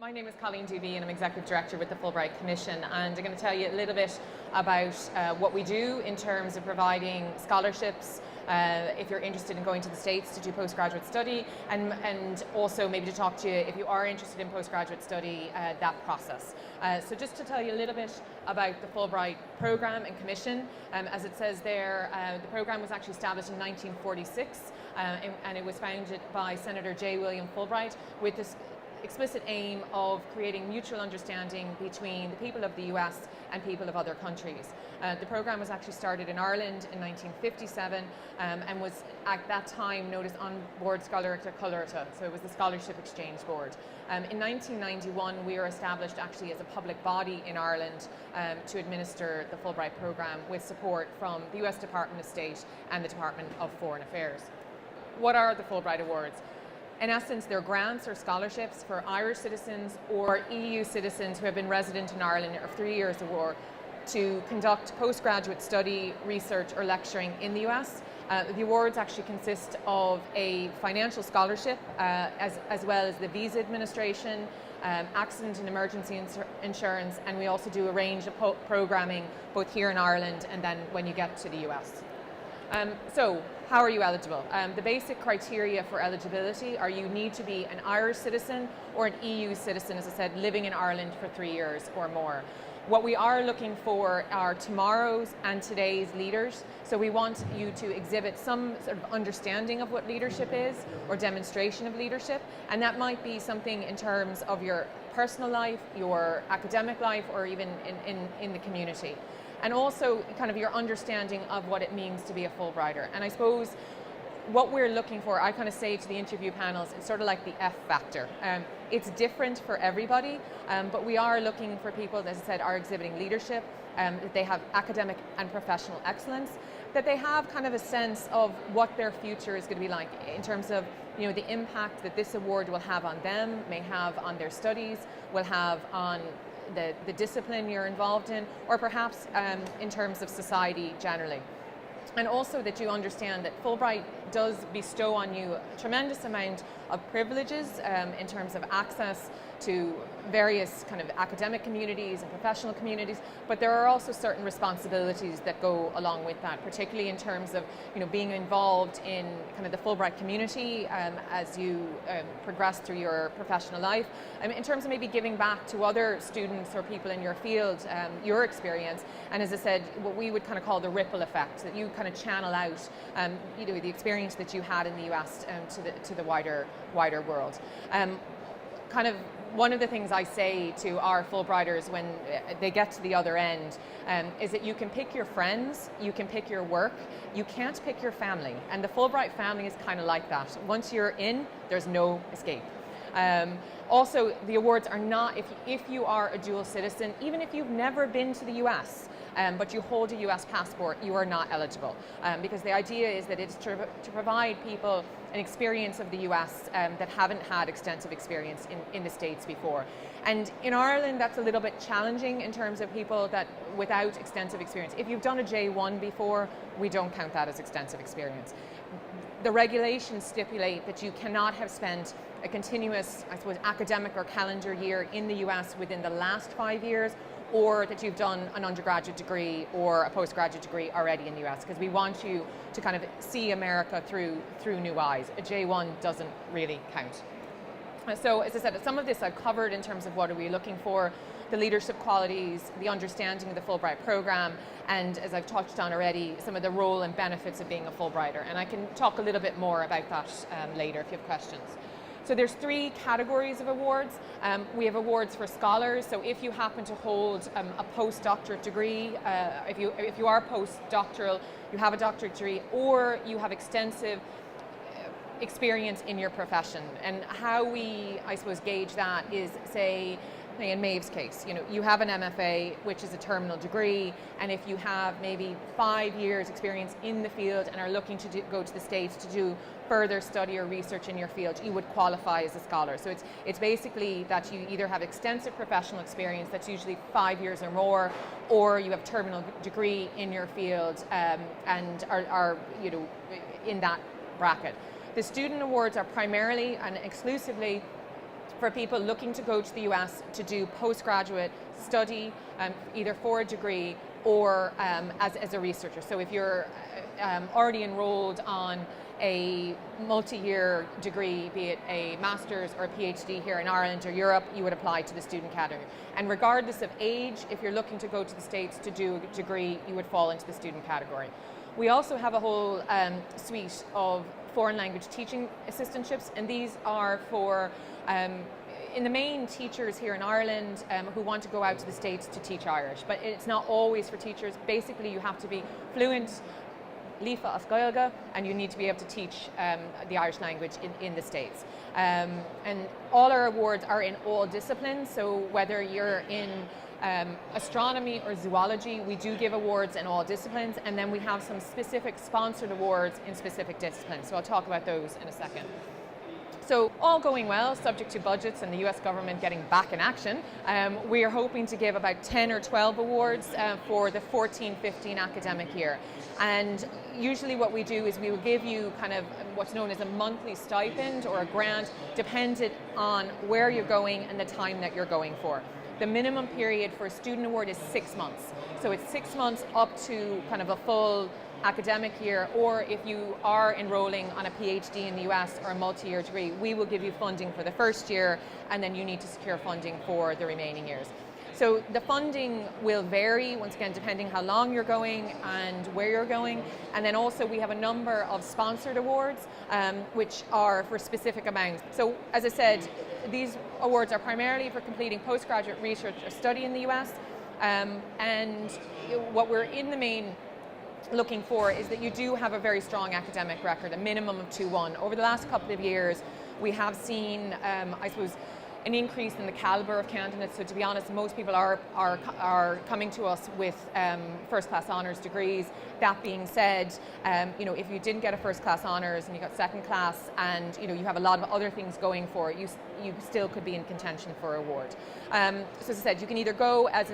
My name is Colleen Dooby and I'm Executive Director with the Fulbright Commission, and I'm going to tell you a little bit about what we do in terms of providing scholarships if you're interested in going to the States to do postgraduate study, and also maybe to talk to you if you are interested in postgraduate study, that process. So just to tell you a little bit about the Fulbright Programme and Commission, as it says there, the programme was actually established in 1946 and it was founded by Senator J. William Fulbright with this explicit aim of creating mutual understanding between the people of the US and people of other countries. The programme was actually started in Ireland in 1957 and was at that time known as Onboard Scoileachta Coileachta, so it was the Scholarship Exchange Board. In 1991 we were established actually as a public body in Ireland to administer the Fulbright programme with support from the US Department of State and the Department of Foreign Affairs. What are the Fulbright Awards? In essence, they're grants or scholarships for Irish citizens or EU citizens who have been resident in Ireland for 3 years or more to conduct postgraduate study, research or lecturing in the US. The awards actually consist of a financial scholarship as well as the visa administration, accident and emergency insurance, and we also do a range of programming both here in Ireland and then when you get to the US. So, how are you eligible? The basic criteria for eligibility are you need to be an Irish citizen or an EU citizen, as I said, living in Ireland for 3 years or more. What we are looking for are tomorrow's and today's leaders. So we want you to exhibit some sort of understanding of what leadership is or demonstration of leadership. And that might be something in terms of your personal life, your academic life, or even in the community. And also kind of your understanding of what it means to be a Fulbrighter. And I suppose what we're looking for, I kind of say to the interview panels, it's sort of like the F factor. It's different for everybody, but we are looking for people, as I said, are exhibiting leadership, that they have academic and professional excellence, that they have kind of a sense of what their future is going to be like in terms of, you know, the impact that this award will have on them, may have on their studies, will have on the discipline you're involved in, or perhaps in terms of society generally. And also that you understand that Fulbright does bestow on you a tremendous amount of privileges in terms of access to various kind of academic communities and professional communities, but there are also certain responsibilities that go along with that, particularly in terms of, you know, being involved in kind of the Fulbright community as you progress through your professional life, in terms of maybe giving back to other students or people in your field, your experience, and as I said, what we would kind of call the ripple effect, that you kind of channel out you know, the experience that you had in the US to the wider world. Kind of one of the things I say to our Fulbrighters when they get to the other end is that you can pick your friends, you can pick your work, you can't pick your family. And the Fulbright family is kind of like that. Once you're in, there's no escape. Also, the awards are not, if you are a dual citizen, even if you've never been to the US, but you hold a US passport, you are not eligible. Because the idea is that it's to provide people an experience of the US that haven't had extensive experience in the States before. And in Ireland, that's a little bit challenging in terms of people that without extensive experience. If you've done a J1 before, we don't count that as extensive experience. The regulations stipulate that you cannot have spent a continuous, I suppose, academic or calendar year in the US within the last 5 years, or that you've done an undergraduate degree or a postgraduate degree already in the US, because we want you to kind of see America through new eyes. A J1 doesn't really count. So as I said, some of this I've covered in terms of what are we looking for, the leadership qualities, the understanding of the Fulbright program, and as I've touched on already, some of the role and benefits of being a Fulbrighter. And I can talk a little bit more about that later if you have questions. So there's 3 categories of awards. We have awards for scholars. So if you happen to hold a postdoctorate degree, if you are postdoctoral, you have a doctorate degree, or you have extensive experience in your profession. And how we, I suppose, gauge that is, say, in Maeve's case, you know, you have an MFA, which is a terminal degree, and if you have maybe 5 years experience in the field and are looking to go to the States to do further study or research in your field, you would qualify as a scholar. So it's basically that you either have extensive professional experience, that's usually 5 years or more, or you have terminal degree in your field and are you know, in that bracket. The student awards are primarily and exclusively for people looking to go to the US to do postgraduate study, either for a degree or as a researcher. So if you're already enrolled on a multi-year degree, be it a master's or a PhD here in Ireland or Europe, you would apply to the student category. And regardless of age, if you're looking to go to the States to do a degree, you would fall into the student category. We also have a whole suite of foreign language teaching assistantships, and these are for in the main teachers here in Ireland who want to go out to the States to teach Irish, but it's not always for teachers. Basically, you have to be fluent Líofa as Gaeilge, and you need to be able to teach the Irish language in the States. And all our awards are in all disciplines, so whether you're in astronomy or zoology, we do give awards in all disciplines, and then we have some specific sponsored awards in specific disciplines, so I'll talk about those in a second. So all going well, subject to budgets and the US government getting back in action, we are hoping to give about 10 or 12 awards for the 14-15 academic year. And usually what we do is we will give you kind of what's known as a monthly stipend or a grant, dependent on where you're going and the time that you're going for. The minimum period for a student award is 6 months. So it's 6 months up to kind of a full academic year, or if you are enrolling on a PhD in the US or a multi-year degree, we will give you funding for the first year, and then you need to secure funding for the remaining years. So the funding will vary, once again, depending how long you're going and where you're going. And then also we have a number of sponsored awards, which are for specific amounts. So as I said, these awards are primarily for completing postgraduate research or study in the US. And what we're in the main looking for is that you do have a very strong academic record, a minimum of 2-1. Over the last couple of years, we have seen, I suppose, an increase in the caliber of candidates. So to be honest, most people are coming to us with first-class honours degrees. That being said, if you didn't get a first-class honours and you got second class, and you have a lot of other things going for it, you still could be in contention for an award. So as I said, you can either go as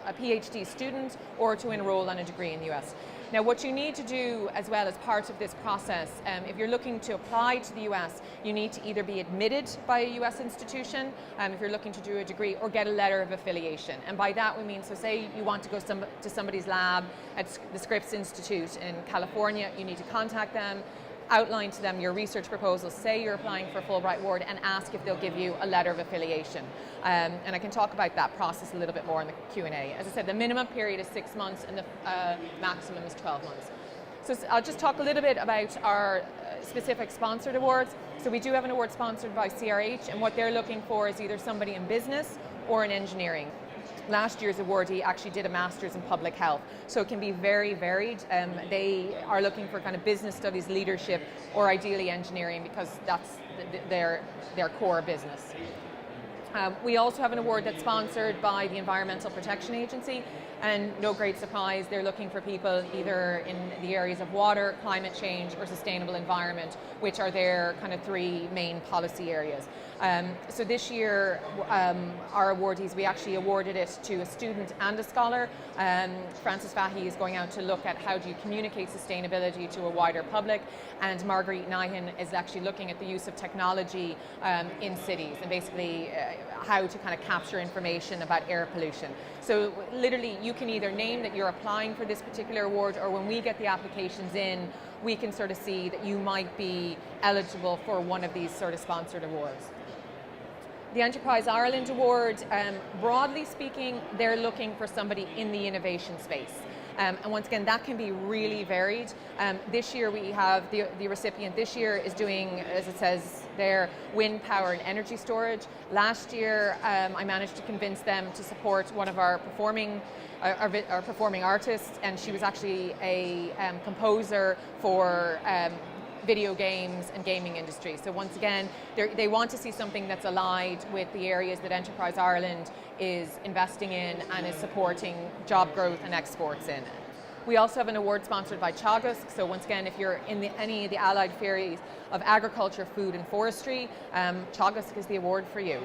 a PhD student or to enroll on a degree in the US. Now, what you need to do as well as part of this process, if you're looking to apply to the US, you need to either be admitted by a US institution, if you're looking to do a degree, or get a letter of affiliation. And by that we mean, so say you want to go to somebody's lab at the Scripps Institute in California, you need to contact them, outline to them your research proposal, say you're applying for a Fulbright award, and ask if they'll give you a letter of affiliation. And I can talk about that process a little bit more in the Q&A. As I said, the minimum period is 6 months and the maximum is 12 months. So I'll just talk a little bit about our specific sponsored awards. So we do have an award sponsored by CRH, and what they're looking for is either somebody in business or in engineering. Last year's awardee actually did a master's in public health, so it can be very varied. They are looking for kind of business studies, leadership, or ideally engineering, because that's their core business. We also have an award that's sponsored by the Environmental Protection Agency, and no great surprise, they're looking for people either in the areas of water, climate change, or sustainable environment, which are their kind of 3 main policy areas. So this year, our awardees, we actually awarded it to a student and a scholar. Francis Fahy is going out to look at how do you communicate sustainability to a wider public, and Marguerite Nyhan is actually looking at the use of technology in cities, and basically how to kind of capture information about air pollution. So literally, you can either name that you're applying for this particular award, or when we get the applications in, we can sort of see that you might be eligible for one of these sort of sponsored awards. The Enterprise Ireland Award, broadly speaking, they're looking for somebody in the innovation space. And once again, that can be really varied. This year we have the recipient this year is doing, as it says there, wind power and energy storage. Last year I managed to convince them to support one of our performing artists, and she was actually a composer for video games and gaming industry. So once again, they want to see something that's allied with the areas that Enterprise Ireland is investing in and is supporting job growth and exports in. We also have an award sponsored by Teagasc. So once again, if you're in any of the allied fields of agriculture, food and forestry, Teagasc is the award for you.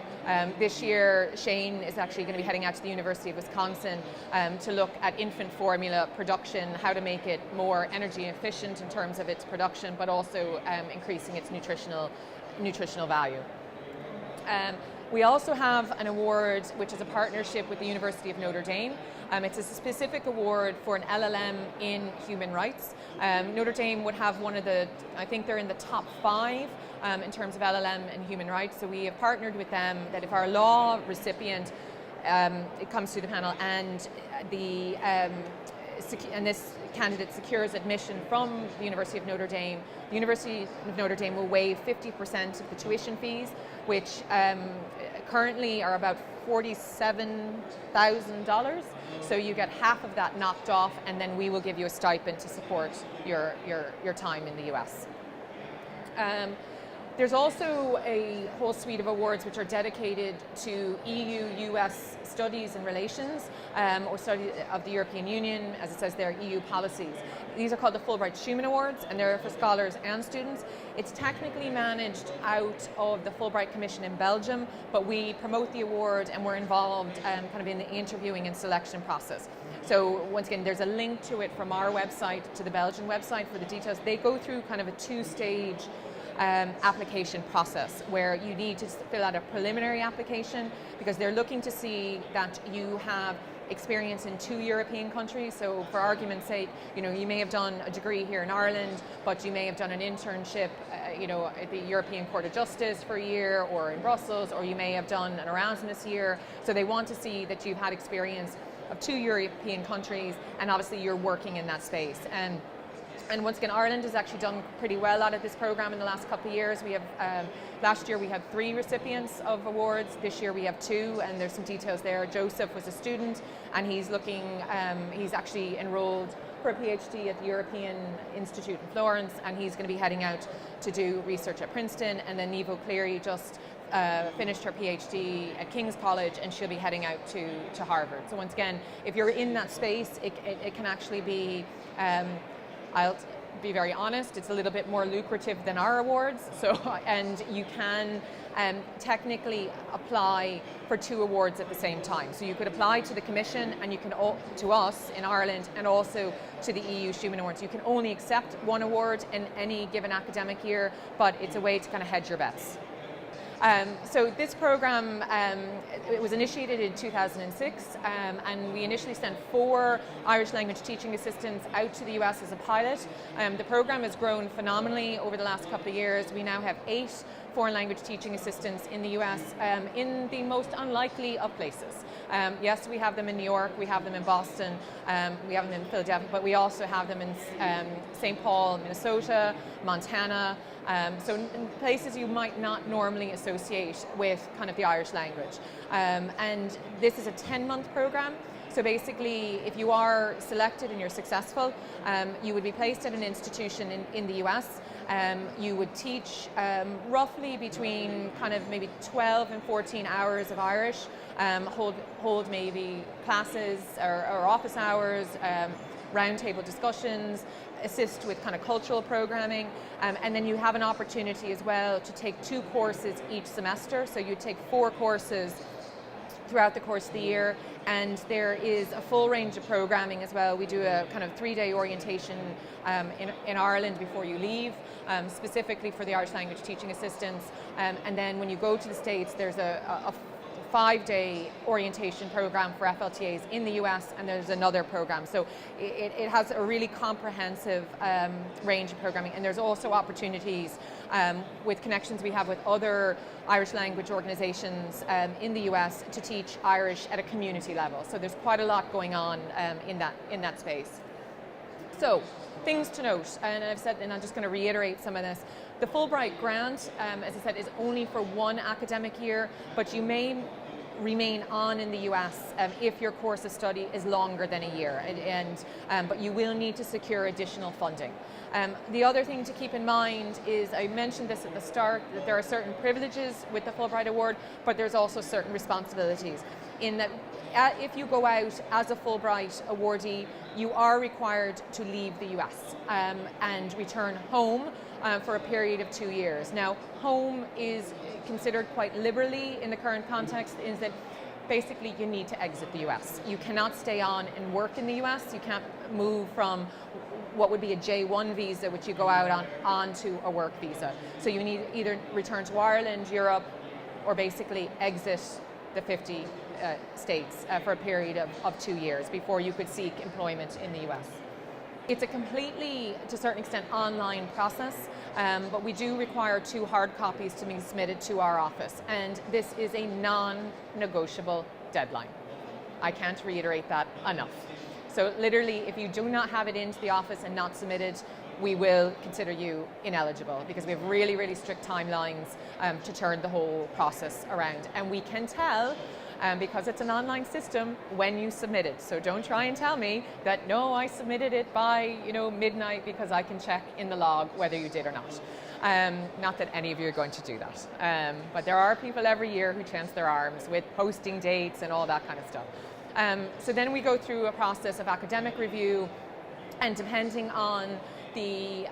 This year, Shane is actually going to be heading out to the University of Wisconsin to look at infant formula production, how to make it more energy efficient in terms of its production, but also increasing its nutritional value. We also have an award which is a partnership with the University of Notre Dame. It's a specific award for an LLM in human rights. Notre Dame would have one of the, I think they're in the top 5 in terms of LLM and human rights. So we have partnered with them that if our law recipient, it comes to the panel and this candidate secures admission from the University of Notre Dame, the University of Notre Dame will waive 50% of the tuition fees, which currently are about $47,000. So you get half of that knocked off, and then we will give you a stipend to support your time in the US. There's also a whole suite of awards which are dedicated to EU-US studies and relations, or study of the European Union, as it says there, EU policies. These are called the Fulbright Schumann Awards, and they're for scholars and students. It's technically managed out of the Fulbright Commission in Belgium, but we promote the award and we're involved kind of in the interviewing and selection process. So once again, there's a link to it from our website to the Belgian website for the details. They go through kind of a 2-stage application process where you need to fill out a preliminary application because they're looking to see that you have experience in 2 European countries. So for argument's sake, you may have done a degree here in Ireland, but you may have done an internship at the European Court of Justice for a year or in Brussels, or you may have done an Erasmus year. So they want to see that you've had experience of 2 European countries, and obviously you're working in that space. And once again, Ireland has actually done pretty well out of this program in the last couple of years. We have, last year we had 3 recipients of awards. This year we have 2, and there's some details there. Joseph was a student, and he's actually enrolled for a PhD at the European Institute in Florence, and he's going to be heading out to do research at Princeton. And then Niamh Cleary just finished her PhD at King's College, and she'll be heading out to Harvard. So once again, if you're in that space, it can actually be, I'll be very honest, it's a little bit more lucrative than our awards. So, and you can technically apply for 2 awards at the same time. So you could apply to the Commission, and you can to us in Ireland, and also to the EU Schumann Awards. You can only accept 1 award in any given academic year, but it's a way to kind of hedge your bets. So this program, it was initiated in 2006, and we initially sent 4 Irish language teaching assistants out to the US as a pilot. The program has grown phenomenally over the last couple of years. We now have 8 foreign language teaching assistants in the US, in the most unlikely of places. Yes, we have them in New York, we have them in Boston, we have them in Philadelphia, but we also have them in St. Paul, Minnesota, Montana, so in places you might not normally associate with kind of the Irish language. And this is a 10-month program. So basically, if you are selected and you're successful, you would be placed at an institution in the US. You would teach roughly between kind of maybe 12 and 14 hours of Irish, hold maybe classes or office hours, roundtable discussions, assist with kind of cultural programming, and then you have an opportunity as well to take 2 courses each semester. So you take 4 courses throughout the course of the year, and there is a full range of programming as well. We do a kind of 3-day orientation in Ireland before you leave, specifically for the Irish language teaching assistants, and then when you go to the States, there's a 5-day orientation program for FLTAs in the US, and there's another program. So it has a really comprehensive range of programming, and there's also opportunities with connections we have with other Irish language organizations in the US to teach Irish at a community level. So there's quite a lot going on in that space. So things to note, and I've said, and I'm just going to reiterate some of this. The Fulbright grant, as I said, is only for 1 academic year, but you may remain on in the US if your course of study is longer than a year, but you will need to secure additional funding. The other thing to keep in mind is, I mentioned this at the start, that there are certain privileges with the Fulbright Award, but there's also certain responsibilities. In that, if you go out as a Fulbright awardee, you are required to leave the US and return home for a period of 2 years. Now, home is considered quite liberally in the current context, is that basically you need to exit the US. You cannot stay on and work in the US. You can't move from what would be a J1 visa, which you go out on to a work visa. So you need either return to Ireland, Europe, or basically exit the 50 states for a period of 2 years before you could seek employment in the US. It's a completely, to a certain extent, online process, but we do require 2 hard copies to be submitted to our office, and this is a non-negotiable deadline. I can't reiterate that enough. So literally, if you do not have it into the office and not submitted, we will consider you ineligible, because we have really, really strict timelines to turn the whole process around. And we can tell, because it's an online system, when you submit it. So don't try and tell me that, no, I submitted it by midnight, because I can check in the log whether you did or not. Not that any of you are going to do that. But there are people every year who chance their arms with posting dates and all that kind of stuff. So then we go through a process of academic review, and depending on the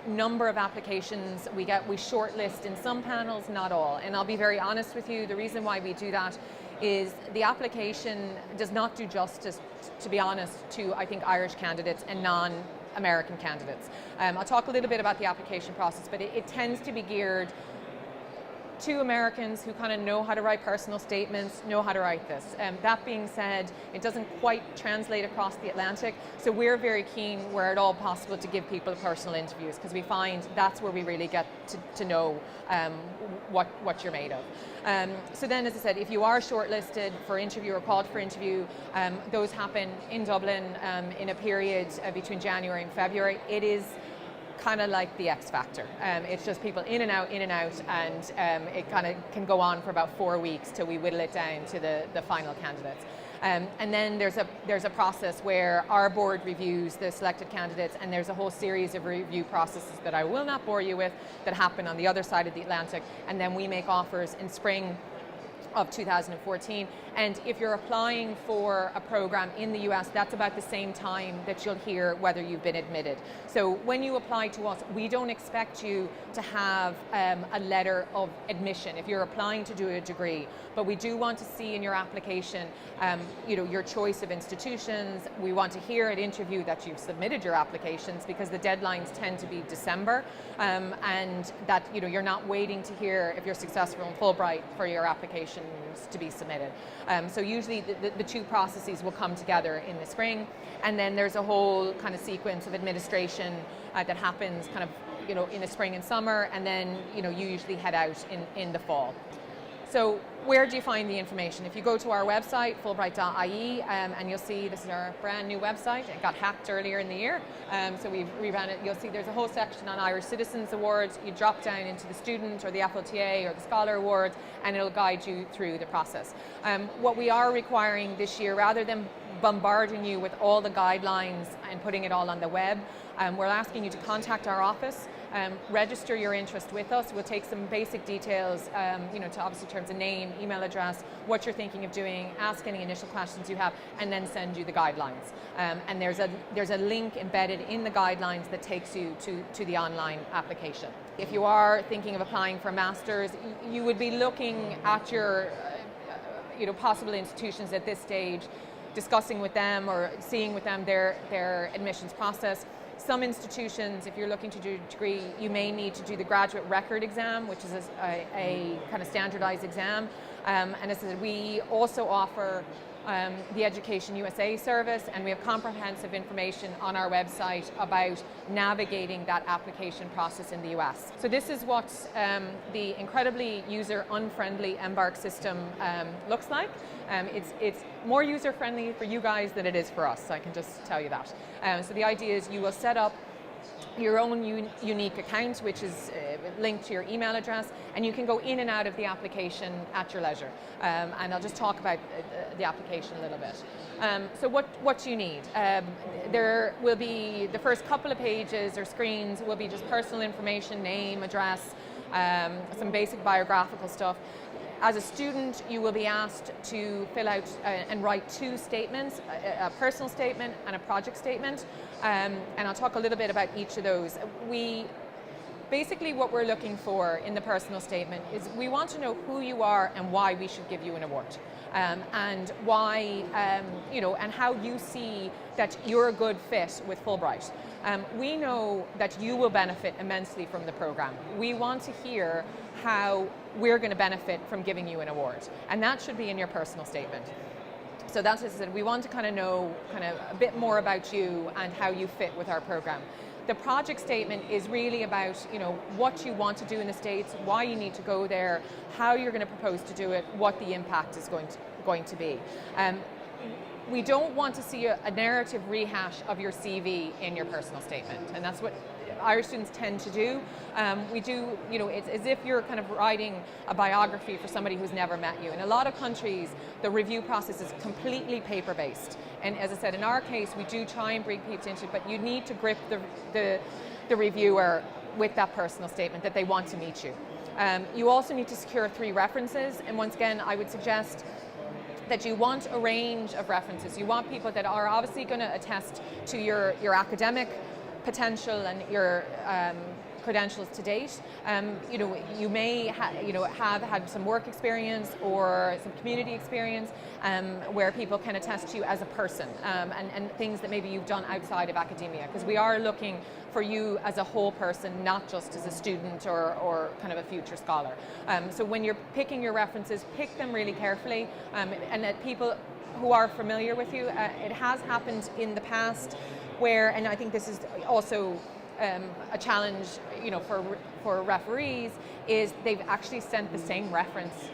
number of applications we get, we shortlist in some panels, not all. And I'll be very honest with you, the reason why we do that is the application does not do justice, to be honest, to, I think, Irish candidates and non-American candidates. I'll talk a little bit about the application process, but it tends to be geared to Americans who kind of know how to write personal statements, know how to write this. That being said, it doesn't quite translate across the Atlantic, so we're very keen, where at all possible, to give people personal interviews, because we find that's where we really get to know what you're made of. So then, as I said, if you are shortlisted for interview or called for interview, those happen in Dublin in a period between January and February. It is kind of like the X Factor. It's just people in and out, and it kind of can go on for about 4 weeks till we whittle it down to the final candidates. And then there's a process where our board reviews the selected candidates, and there's a whole series of review processes that I will not bore you with that happen on the other side of the Atlantic, and then we make offers in spring of 2014. And if you're applying for a program in the US, that's about the same time that you'll hear whether you've been admitted. So when you apply to us, we don't expect you to have a letter of admission if you're applying to do a degree, but we do want to see in your application your choice of institutions. We want to hear at interview that you've submitted your applications, because the deadlines tend to be December, and that you're not waiting to hear if you're successful in Fulbright for your applications to be submitted. So usually the 2 processes will come together in the spring, and then there's a whole kind of sequence of administration that happens kind of in the spring and summer, and then you usually head out in the fall. So where do you find the information? If you go to our website, fulbright.ie, and you'll see this is our brand new website. It got hacked earlier in the year, so we've reran it. You'll see there's a whole section on Irish Citizens Awards. You drop down into the Student or the FLTA or the Scholar Awards, and it'll guide you through the process. What we are requiring this year, rather than bombarding you with all the guidelines and putting it all on the web, we're asking you to contact our office. Register your interest with us. We'll take some basic details, to obviously terms of name, email address, what you're thinking of doing, ask any initial questions you have, and then send you the guidelines. And there's a link embedded in the guidelines that takes you to the online application. If you are thinking of applying for a master's, you would be looking at your possible institutions at this stage, discussing with them or seeing with them their admissions process. Some institutions, if you're looking to do a degree, you may need to do the graduate record exam, which is a kind of standardized exam. And as I said, we also offer the Education USA service, and we have comprehensive information on our website about navigating that application process in the US. So this is what the incredibly user-unfriendly Embark system looks like. It's more user-friendly for you guys than it is for us, I can just tell you that. So the idea is you will set up your own unique account, which is linked to your email address, and you can go in and out of the application at your leisure. And I'll just talk about the application a little bit. So what do you need? There will be, the first couple of pages or screens will be just personal information, name, address, some basic biographical stuff. As a student, you will be asked to fill out and write 2 statements, a personal statement and a project statement, and I'll talk a little bit about each of those. We basically what we're looking for in the personal statement is we want to know who you are and why we should give you an award. And why, and how you see that you're a good fit with Fulbright. We know that you will benefit immensely from the program. We want to hear how we're going to benefit from giving you an award, and that should be in your personal statement. So that's as I said, we want to kind of know a bit more about you and how you fit with our program. The project statement is really about what you want to do in the States, why you need to go there, how you're going to propose to do it, what the impact is going to be. We don't want to see a narrative rehash of your CV in your personal statement, and that's what Irish students tend to do. We do, it's as if you're kind of writing a biography for somebody who's never met you. In a lot of countries, the review process is completely paper-based. And as I said, in our case, we do try and bring people into it, but you need to grip the reviewer with that personal statement that they want to meet you. You also need to secure 3 references, and once again, I would suggest that you want a range of references. You want people that are obviously going to attest to your academic potential and your credentials to date. You may have had some work experience or some community experience where people can attest to you as a person and things that maybe you've done outside of academia, because we are looking for you as a whole person, not just as a student or kind of a future scholar. So when you're picking your references, pick them really carefully, and that people who are familiar with you. It has happened in the past where, and I think this is also a challenge, for referees, is they've actually sent the same reference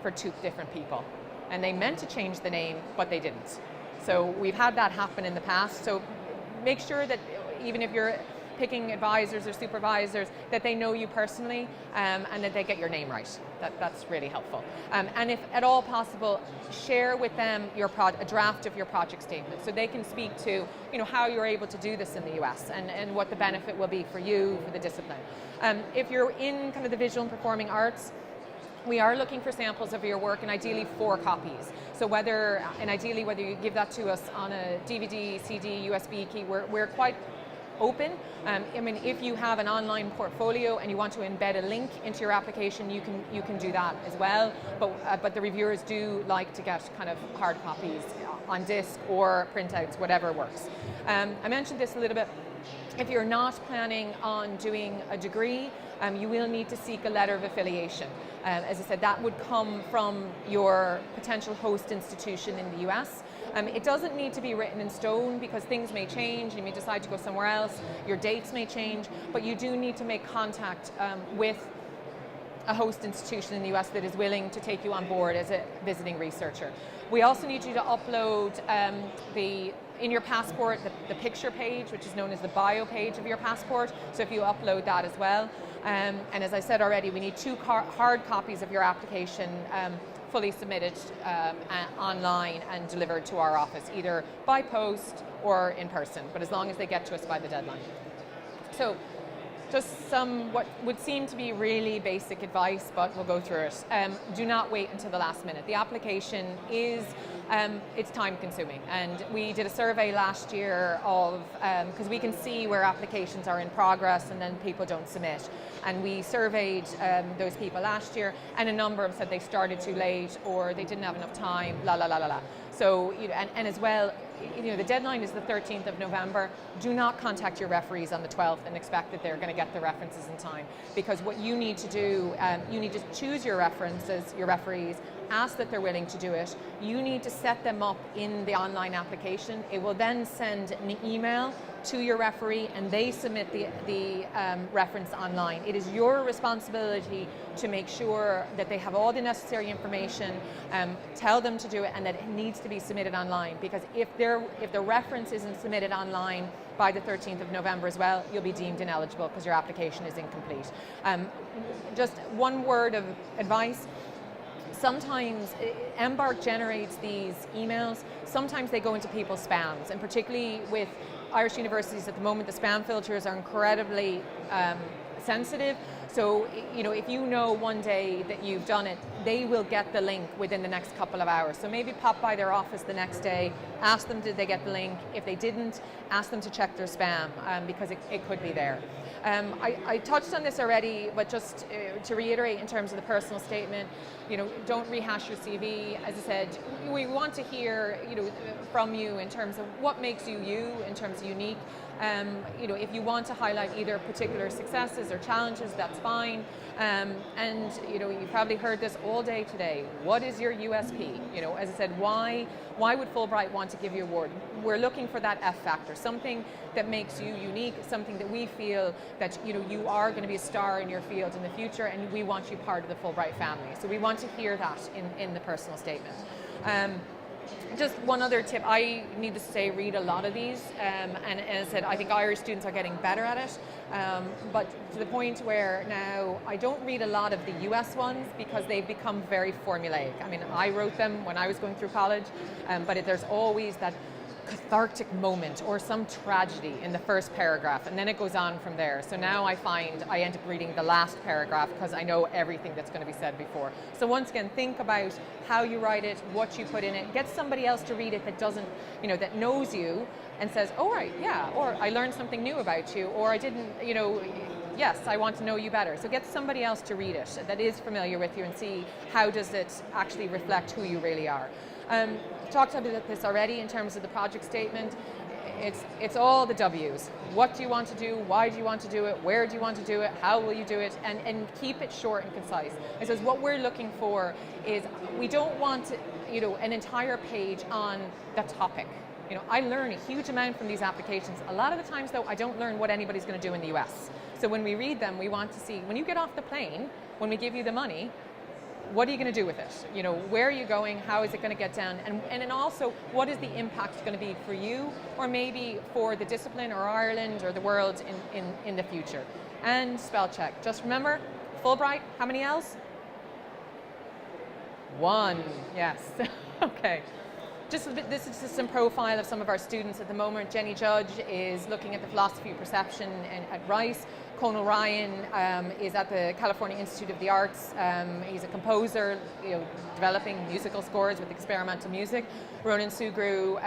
for 2 different people, and they meant to change the name, but they didn't. So we've had that happen in the past. So make sure that even if you're picking advisors or supervisors, that they know you personally, and that they get your name right. That's really helpful. And if at all possible, share with them a draft of your project statement, so they can speak to how you're able to do this in the US and what the benefit will be for you, for the discipline. If you're in kind of the visual and performing arts, we are looking for samples of your work, and ideally 4 copies. So ideally whether you give that to us on a DVD, CD, USB key, we're quite open. If you have an online portfolio and you want to embed a link into your application, you can do that as well. But the reviewers do like to get kind of hard copies on disc or printouts, whatever works. I mentioned this a little bit. If you're not planning on doing a degree, you will need to seek a letter of affiliation. As I said, that would come from your potential host institution in the US. It doesn't need to be written in stone, because things may change, you may decide to go somewhere else, your dates may change, but you do need to make contact with a host institution in the US that is willing to take you on board as a visiting researcher. We also need you to upload in your passport, the picture page, which is known as the bio page of your passport, so if you upload that as well. And as I said already, we need 2 hard copies of your application fully submitted online and delivered to our office, either by post or in person, but as long as they get to us by the deadline. So just some what would seem to be really basic advice, but we'll go through it. Do not wait until the last minute. The application is it's time consuming, and we did a survey last year of because we can see where applications are in progress and then people don't submit, and we surveyed those people last year, and a number of them said they started too late or they didn't have enough time, So and as well, the deadline is the 13th of November. Do not contact your referees on the 12th and expect that they're going to get the references in time, because what you need to do, you need to choose your references, your referees, ask that they're willing to do it. You need to set them up in the online application. It will then send an email to your referee and they submit the reference online. It is your responsibility to make sure that they have all the necessary information, tell them to do it, and that it needs to be submitted online, because if the reference isn't submitted online by the 13th of November as well, you'll be deemed ineligible because your application is incomplete. Just one word of advice. Sometimes Embark generates these emails. Sometimes they go into people's spams, and particularly with Irish universities at the moment, the spam filters are incredibly sensitive. So, if you know one day that you've done it, they will get the link within the next couple of hours. So maybe pop by their office the next day, ask them did they get the link. If they didn't, ask them to check their spam, because it could be there. I touched on this already, but just to reiterate in terms of the personal statement, don't rehash your CV. As I said, we want to hear, from you in terms of what makes you you, in terms of unique. If you want to highlight either particular successes or challenges, that's fine. And you probably heard this all day today. What is your USP? As I said, why would Fulbright want to give you an award? We're looking for that F factor, something that makes you unique, something that we feel that you are going to be a star in your field in the future, and we want you part of the Fulbright family. So we want to hear that in the personal statement. Just one other tip, I need to say read a lot of these, and as I said, I think Irish students are getting better at it, but to the point where now I don't read a lot of the US ones because they've become very formulaic. I mean, I wrote them when I was going through college, but there's always that cathartic moment or some tragedy in the first paragraph, and then it goes on from there. So now I find I end up reading the last paragraph because I know everything that's going to be said before. So once again, think about how you write it, what you put in it. Get somebody else to read it that doesn't, that knows you and says, oh right, yeah, or I learned something new about you, or I didn't, yes, I want to know you better. So get somebody else to read it that is familiar with you and see how does it actually reflect who you really are. Talked about this already in terms of the project statement. It's all the W's. What do you want to do? Why do you want to do it? Where do you want to do it? How will you do it? And keep it short and concise. I suppose what we're looking for is we don't want an entire page on the topic. I learn a huge amount from these applications. A lot of the times though, I don't learn what anybody's going to do in the US. So when we read them, we want to see, when you get off the plane, when we give you the money, what are you going to do with it? Where are you going? How is it going to get done? And then also, what is the impact going to be for you, or maybe for the discipline, or Ireland, or the world in the future? And spell check. Just remember, Fulbright, how many L's? 1, yes. Okay. This is just some profile of some of our students at the moment. Jenny Judge is looking at the philosophy of perception at Rice. Conal Ryan is at the California Institute of the Arts. He's a composer, developing musical scores with experimental music. Ronan Sugru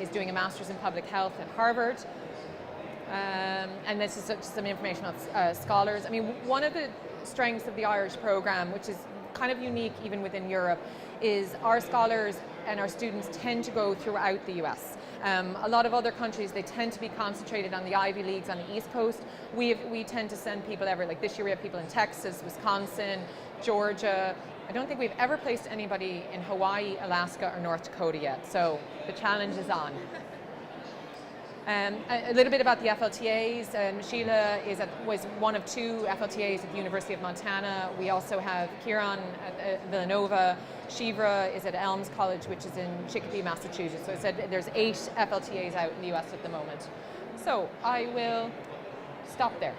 is doing a master's in public health at Harvard. And this is just some information on scholars. I mean, one of the strengths of the Irish program, which is kind of unique even within Europe, is our scholars and our students tend to go throughout the US. A lot of other countries, they tend to be concentrated on the Ivy Leagues on the East Coast. We tend to send people like this year we have people in Texas, Wisconsin, Georgia. I don't think we've ever placed anybody in Hawaii, Alaska, or North Dakota yet, so the challenge is on. A little bit about the FLTAs. Sheila was one of 2 FLTAs at the University of Montana. We also have Kieran at Villanova. Shivra is at Elms College, which is in Chicopee, Massachusetts. So I said there's 8 FLTAs out in the US at the moment. So I will stop there.